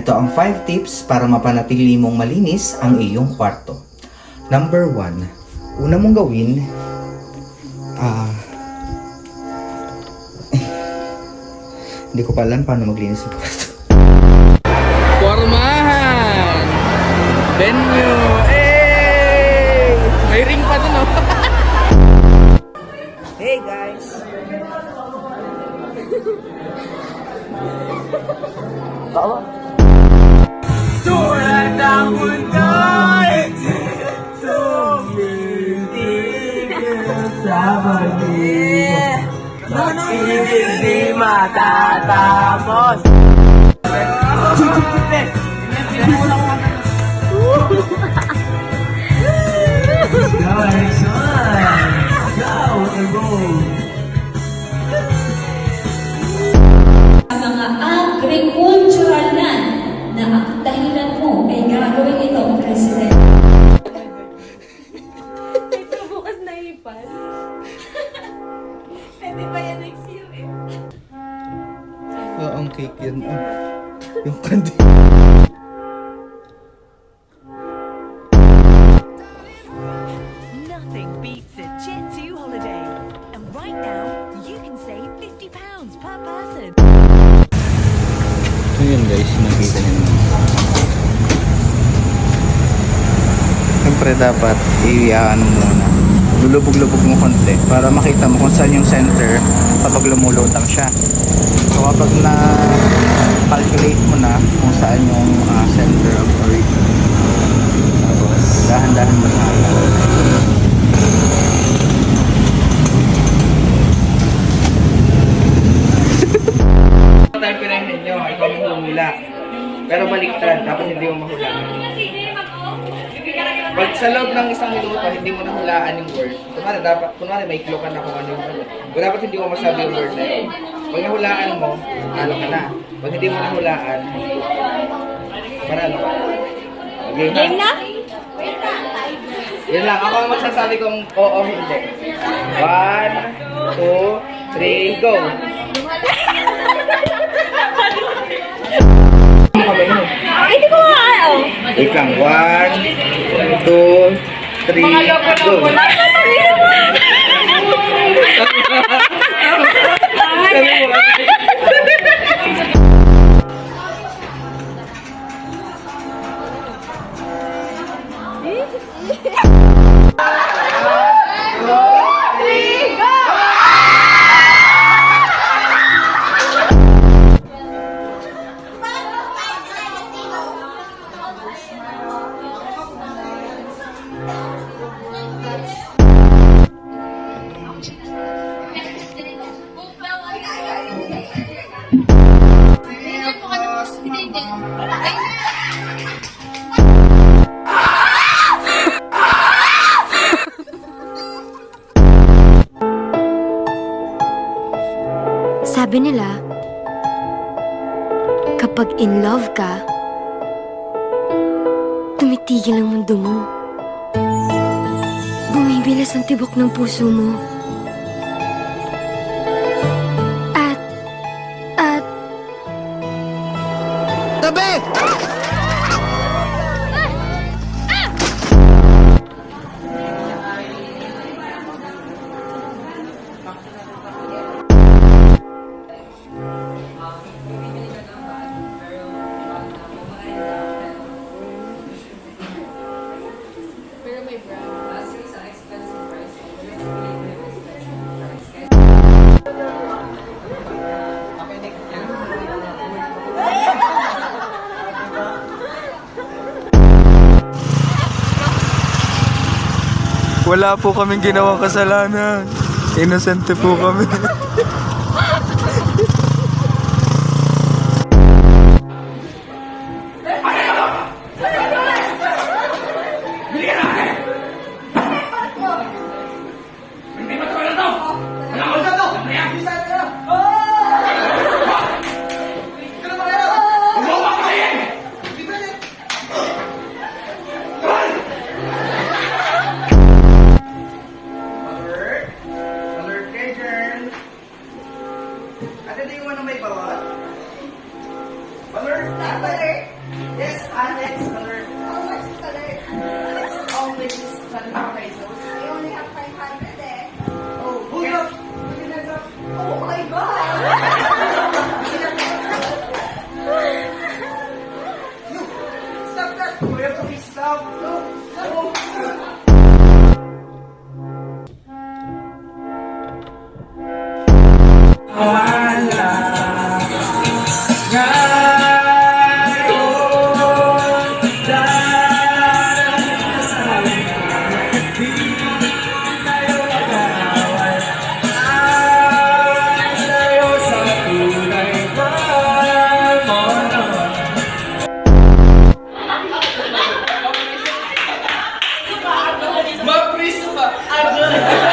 Ito ang 5 tips para mapanatili mong malinis ang iyong kwarto. Number 1, una mong gawin, hindi ko pa alam paano maglinis ng kwarto. Pormahan! Venue! Hey! May ring pa dun, oh! Hey guys! Tawa! Tulad ng mundo'y tumitigil sa balik. Pag-ibig di matatapos. Sa mga agricultural land na ang dahilan mo ay gagawin ito, President. Ito bukas na ipan. Pwede ba yan next year eh? Ang cake yan. Yung candy. Nothing beats a Jet 2 holiday. And right now, you can save £50 per person. So yun guys, nakita nyo naman. Siyempre dapat i-ano muna. Lulubog-lubog mo konti para makita mo kung saan yung center kapag lumulutang siya. So kapag na-calculate mo na kung saan yung center of origin, tapos dahan-dahan mo na. Tayo pinahin nyo, ikaw mo humula. Pero baliktad, dapat hindi mo mahulaan. Pag sa loob ng isang minuto, hindi mo nahulaan yung word. Kunwari may clue ka na kung ano yung ano. Kung dapat hindi mo masabi yung word na yun. Pag nahulaan mo, ano ka na. Pag hindi mo nahulaan, paralo ka. Game na? Yan lang, ako ang magsasabi kung oo o hindi. 1, 2, 3, go! Hindi ko maaayaw. Wait lang, 1, 2, 3, go! Sabi mo kasi. Sabi nila, kapag in love ka, tumitigil ang mundo mo. Bumibilas ang tibok ng puso mo. At... Tabi! Wala po kaming ginawang kasalanan. Inosente po kami. Action!